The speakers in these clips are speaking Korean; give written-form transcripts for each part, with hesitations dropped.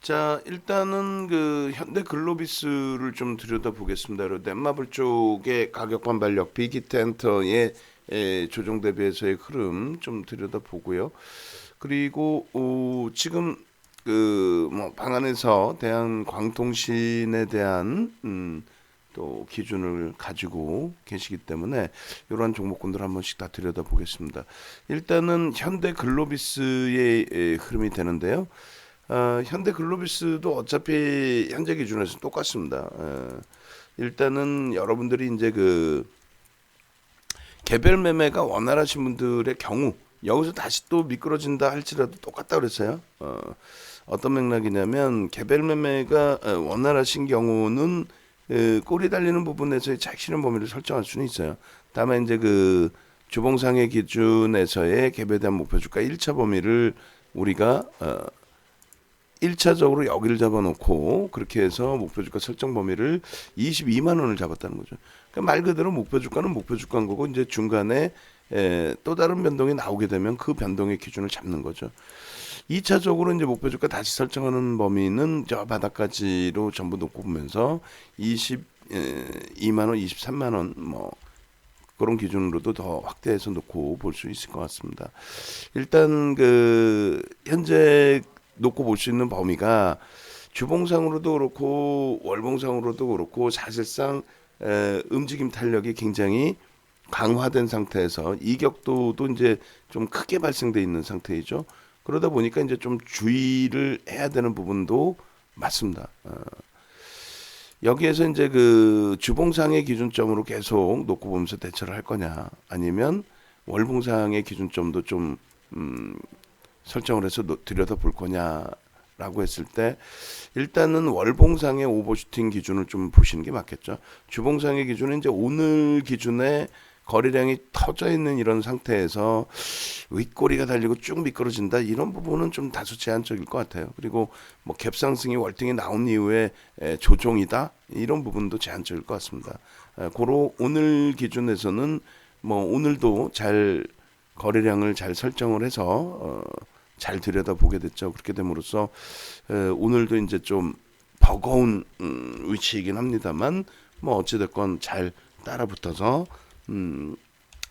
자, 일단은 그 현대 글로비스를 좀 들여다보겠습니다. 넷마블 쪽의 가격 반발력, 빅히트엔터의 조정 대비해서의 흐름 좀 들여다보고요. 그리고 지금 그 뭐 방안에서 대한광통신에 대한 또 기준을 가지고 계시기 때문에 이러한 종목군들 한 번씩 다 들여다보겠습니다. 일단은 현대 글로비스의 흐름이 되는데요. 현대 글로비스도 어차피 현재 기준에서 똑같습니다. 일단은 여러분들이 이제 그 개별 매매가 원활하신 분들의 경우 여기서 다시 또 미끄러진다 할지라도 똑같다 그랬어요. 어떤 맥락이냐면 개별 매매가 원활하신 경우는 꼬리 달리는 부분에서의 착실한 범위를 설정할 수는 있어요. 다만 이제 그 주봉상의 기준에서의 갭에 대한 목표 주가 1차 범위를 우리가 1차적으로 여기를 잡아놓고 그렇게 해서 목표 주가 설정 범위를 22만 원을 잡았다는 거죠. 그러니까 말 그대로 목표 주가는 목표 주가인 거고 이제 중간에 또 다른 변동이 나오게 되면 그 변동의 기준을 잡는 거죠. 2차적으로 이제 목표 주가 다시 설정하는 범위는 저 바닥까지로 전부 놓고 보면서 22만 원, 23만 원 뭐 그런 기준으로도 더 확대해서 놓고 볼 수 있을 것 같습니다. 일단 그 현재 놓고 볼 수 있는 범위가 주봉상으로도 그렇고 월봉상으로도 그렇고 사실상 움직임 탄력이 굉장히 강화된 상태에서 이격도도 이제 좀 크게 발생돼 있는 상태이죠. 그러다 보니까 이제 좀 주의를 해야 되는 부분도 맞습니다. 여기에서 이제 그 주봉상의 기준점으로 계속 놓고 보면서 대처를 할 거냐, 아니면 월봉상의 기준점도 좀 설정을 해서 들여다 볼 거냐라고 했을 때 일단은 월봉상의 오버슈팅 기준을 좀 보시는 게 맞겠죠. 주봉상의 기준은 이제 오늘 기준에 거래량이 터져 있는 이런 상태에서 윗꼬리가 달리고 쭉 미끄러진다, 이런 부분은 좀 다소 제한적일 것 같아요. 그리고 뭐 갭상승이 월등히 나온 이후에 조정이다, 이런 부분도 제한적일 것 같습니다. 고로 오늘 기준에서는 뭐 오늘도 잘 거래량을 잘 설정을 해서 잘 들여다보게 됐죠. 그렇게 됨으로써 오늘도 이제 좀 버거운 위치이긴 합니다만 뭐 어찌됐건 잘 따라붙어서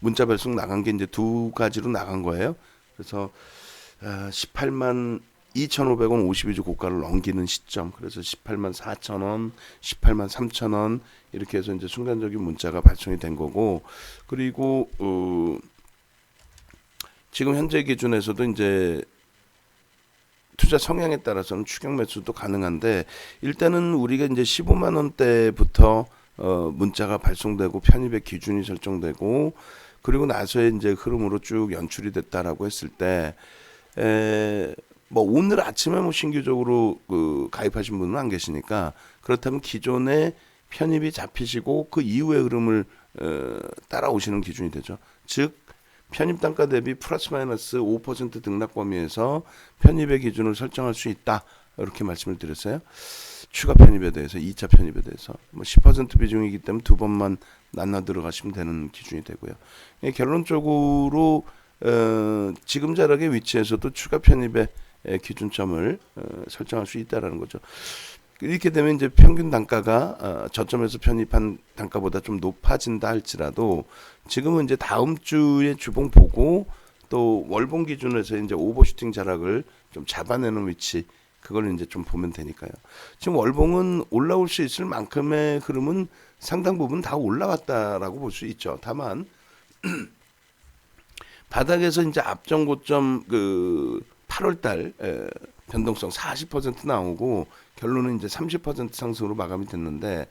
문자 발송 나간 게 이제 두 가지로 나간 거예요. 그래서 18만 2,500원 52주 고가를 넘기는 시점, 그래서 18만 4천원, 18만 3천원 이렇게 해서 이제 순간적인 문자가 발송이 된 거고, 그리고 지금 현재 기준에서도 이제 투자 성향에 따라서는 추격 매수도 가능한데, 일단은 우리가 이제 15만 원대부터 문자가 발송되고 편입의 기준이 설정되고 그리고 나서의 이제 흐름으로 쭉 연출이 됐다라고 했을 때, 뭐 오늘 아침에 뭐 신규적으로 그 가입하신 분은 안 계시니까, 그렇다면 기존에 편입이 잡히시고 그 이후의 흐름을 따라오시는 기준이 되죠. 즉 편입 단가 대비 플러스 마이너스 5% 등락 범위에서 편입의 기준을 설정할 수 있다, 이렇게 말씀을 드렸어요. 추가 편입에 대해서, 2차 편입에 대해서 뭐 10% 비중이기 때문에 두 번만 나눠 들어가시면 되는 기준이 되고요. 결론적으로 지금 자락의 위치에서도 추가 편입의 기준점을 설정할 수 있다라는 거죠. 이렇게 되면 이제 평균 단가가 저점에서 편입한 단가보다 좀 높아진다 할지라도, 지금은 이제 다음 주에 주봉 보고 또 월봉 기준에서 이제 오버슈팅 자락을 좀 잡아내는 위치, 그걸 이제 좀 보면 되니까요. 지금 월봉은 올라올 수 있을 만큼의 흐름은 상당 부분 다 올라왔다라고 볼 수 있죠. 다만 바닥에서 이제 앞전 고점 그 8월달 변동성 40% 나오고 결론은 이제 30% 상승으로 마감이 됐는데,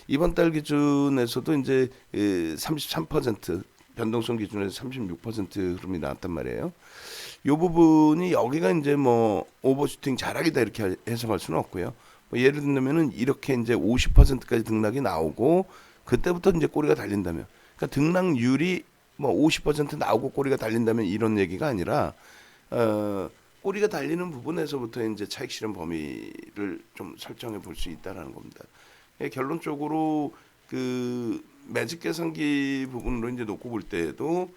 이번 달 기준에서도 이제 33% 변동성 기준에서 36% 흐름이 나왔단 말이에요. 이 부분이 여기가 이제 뭐 오버슈팅 자락이다 이렇게 해석할 수는 없고요. 뭐 예를 들면은 이렇게 이제 50%까지 등락이 나오고 그때부터 이제 꼬리가 달린다면, 그러니까 등락률이 뭐 50% 나오고 꼬리가 달린다면 이런 얘기가 아니라 꼬리가 달리는 부분에서부터 이제 차익 실현 범위를 좀 설정해 볼 수 있다라는 겁니다. 결론적으로 그 매직 계산기 부분으로 이제 놓고 볼 때에도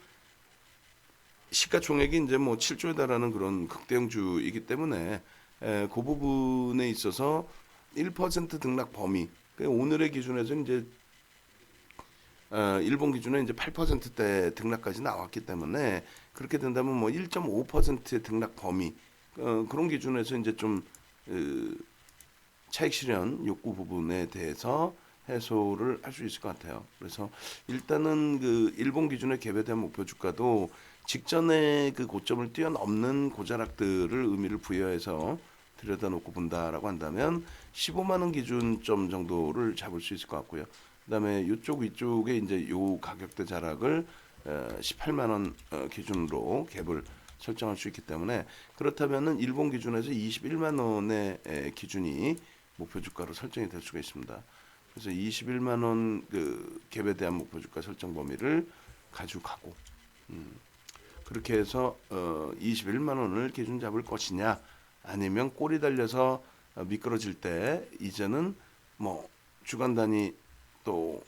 시가총액이 이제 뭐 7조에 달하는 그런 극대형주이기 때문에 그 부분에 있어서 1% 등락 범위. 오늘의 기준에서 이제 일본 기준에 이제 8%대 등락까지 나왔기 때문에 그렇게 된다면 뭐 1.5%의 등락 범위 그런 기준에서 이제 좀 차익 실현 욕구 부분에 대해서 해소를 할 수 있을 것 같아요. 그래서 일단은 그 일본 기준의 개별된 목표 주가도 직전에 그 고점을 뛰어넘는 고자락들을 의미를 부여해서 들여다놓고 본다라고 한다면 15만 원 기준점 정도를 잡을 수 있을 것 같고요. 그다음에 이쪽 위쪽에 이제 요 가격대 자락을 18만 원 기준으로 갭을 설정할 수 있기 때문에 그렇다면은 일본 기준에서 21만 원의 기준이 목표 주가로 설정이 될 수가 있습니다. 그래서 21만 원 그 갭에 대한 목표 주가 설정 범위를 가지고 가고 그렇게 해서 21만 원을 기준 잡을 것이냐 아니면 꼬리 달려서 미끄러질 때 이제는 뭐 주간 단위 또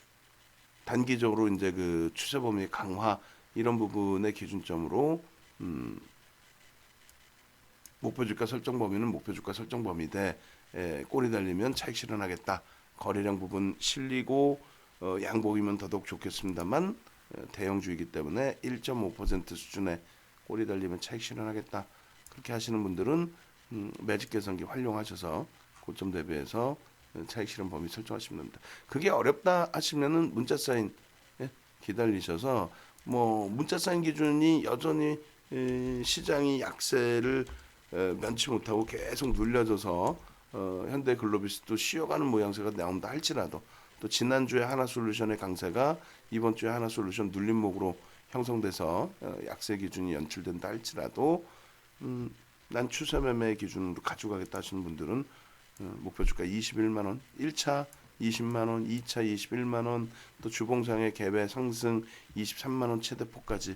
단기적으로 이제 그 추세 범위 강화 이런 부분의 기준점으로 목표 주가 설정 범위는 목표 주가 설정 범위대 꼬리 달리면 차익 실현하겠다. 거래량 부분 실리고 양복이면 더더욱 좋겠습니다만 대형주이기 때문에 1.5% 수준의 꼬리 달리면 차익 실현하겠다. 그렇게 하시는 분들은 매직 계산기 활용하셔서 고점 대비해서 차익 실현 범위 설정하시면 됩니다. 그게 어렵다 하시면은 문자 사인 기다리셔서 뭐 문자 사인 기준이 여전히 시장이 약세를 면치 못하고 계속 눌려져서 현대글로비스도 쉬어가는 모양새가 나온다 할지라도 또 지난주에 하나솔루션의 강세가 이번 주에 하나솔루션 눌림목으로 형성돼서 약세 기준이 연출된다 할지라도 난 추세 매매 기준으로 가져가겠다 하시는 분들은 목표 주가 21만 원, 1차 20만 원, 2차 21만 원, 또 주봉상의 갭의 상승 23만 원 최대폭까지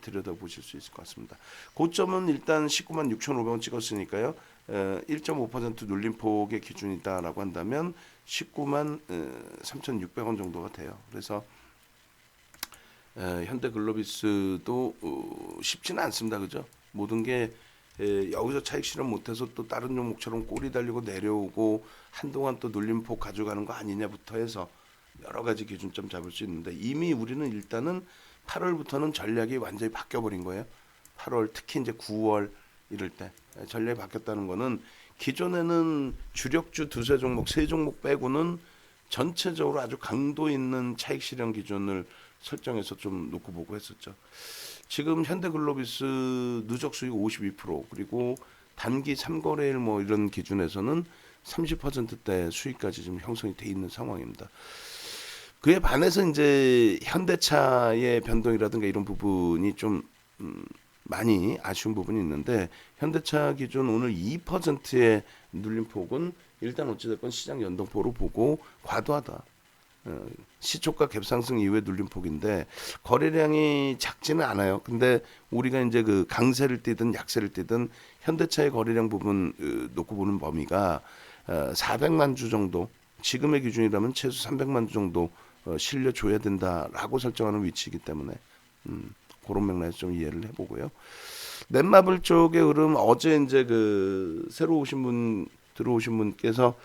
들여다보실 수 있을 것 같습니다. 고점은 일단 19만 6,500원 찍었으니까요. 1.5% 눌림폭의 기준이다라고 한다면 19만 3,600원 정도가 돼요. 그래서 현대글로비스도 쉽지는 않습니다. 그죠? 모든 게 여기서 차익 실현 못해서 또 다른 종목처럼 꼬리 달리고 내려오고 한동안 또 눌림폭 가져가는 거 아니냐부터 해서 여러 가지 기준점 잡을 수 있는데 이미 우리는 일단은 8월부터는 전략이 완전히 바뀌어버린 거예요. 8월 특히 이제 9월 이럴 때 전략이 바뀌었다는 거는 기존에는 주력주 두세 종목, 세 종목 빼고는 전체적으로 아주 강도 있는 차익 실현 기준을 설정해서 좀 놓고 보고 했었죠. 지금 현대글로비스 누적 수익 52% 그리고 단기 3거래일 뭐 이런 기준에서는 30%대 수익까지 좀 형성이 돼 있는 상황입니다. 그에 반해서 이제 현대차의 변동이라든가 이런 부분이 좀 많이 아쉬운 부분이 있는데 현대차 기준 오늘 2%의 눌림폭은 일단 어찌됐건 시장 연동폭으로 보고 과도하다. 시초가 갭상승 이후에 눌림폭인데 거래량이 작지는 않아요. 근데 우리가 이제 그 강세를 띠든 약세를 띠든 현대차의 거래량 부분 놓고 보는 범위가 400만 주 정도 지금의 기준이라면 최소 300만 주 정도 실려줘야 된다라고 설정하는 위치이기 때문에 그런 맥락에서 좀 이해를 해보고요. 넷마블 쪽의 흐름 어제 이제 그 새로 오신 분 들어오신 분께서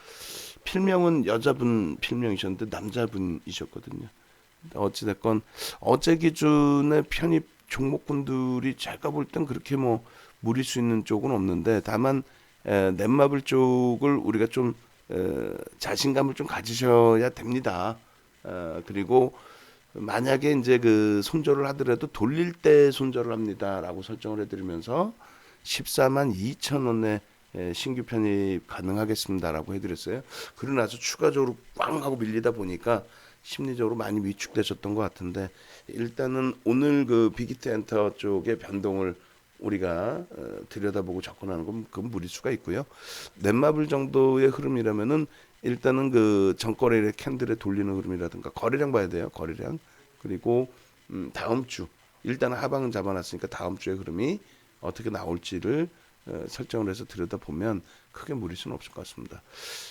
필명은 여자분 필명이셨는데 남자분이셨거든요. 어찌됐건 어제 기준의 편입 종목군들이 제가 볼 땐 그렇게 뭐 무릴 수 있는 쪽은 없는데 다만 넷마블 쪽을 우리가 좀 자신감을 좀 가지셔야 됩니다. 그리고 만약에 이제 그 손절을 하더라도 돌릴 때 손절을 합니다라고 설정을 해드리면서 14만 2천 원에 신규 편입 가능하겠습니다라고 해드렸어요. 그러고 나서 추가적으로 꽝 하고 밀리다 보니까 심리적으로 많이 위축되셨던 것 같은데 일단은 오늘 그 빅히트 엔터 쪽의 변동을 우리가 들여다보고 접근하는 건 그건 무리수가 있고요. 넷마블 정도의 흐름이라면은 일단은 그 전거래일의 캔들에 돌리는 흐름이라든가 거래량 봐야 돼요. 거래량. 그리고 다음 주 일단 하방은 잡아놨으니까 다음 주의 흐름이 어떻게 나올지를 설정을 해서 들여다보면 크게 무리수는 없을 것 같습니다.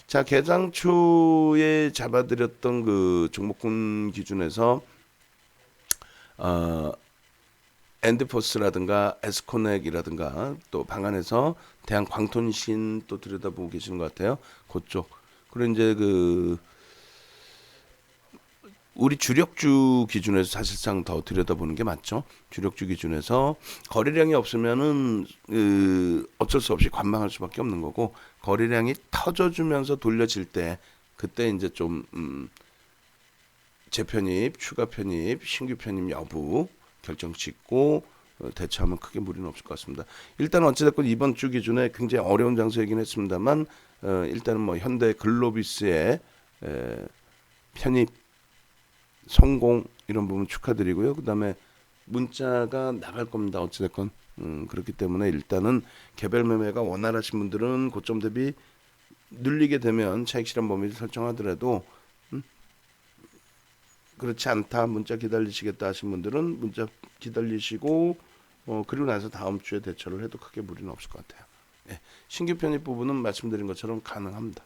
자, 개장 초에 잡아드렸던 그 종목군 기준에서 엔드포스라든가 에스코넥이라든가 또 방안에서 대한광통신 또 들여다보고 계시는 것 같아요. 그쪽. 그리고 이제 그 우리 주력주 기준에서 사실상 더 들여다보는 게 맞죠. 주력주 기준에서 거래량이 없으면은 어쩔 수 없이 관망할 수밖에 없는 거고, 거래량이 터져주면서 돌려질 때 그때 이제 좀 재편입, 추가 편입, 신규 편입 여부 결정 짓고 대처하면 크게 무리는 없을 것 같습니다. 일단 어찌됐건 이번 주 기준에 굉장히 어려운 장세이긴 했습니다만 일단은 뭐 현대 글로비스의 편입 성공 이런 부분 축하드리고요. 그다음에 문자가 나갈 겁니다. 어찌됐건 그렇기 때문에 일단은 개별 매매가 원활하신 분들은 고점 대비 늘리게 되면 차익 실현 범위를 설정하더라도 그렇지 않다, 문자 기다리시겠다 하신 분들은 문자 기다리시고 그리고 나서 다음 주에 대처를 해도 크게 무리는 없을 것 같아요. 예, 신규 편입 부분은 말씀드린 것처럼 가능합니다.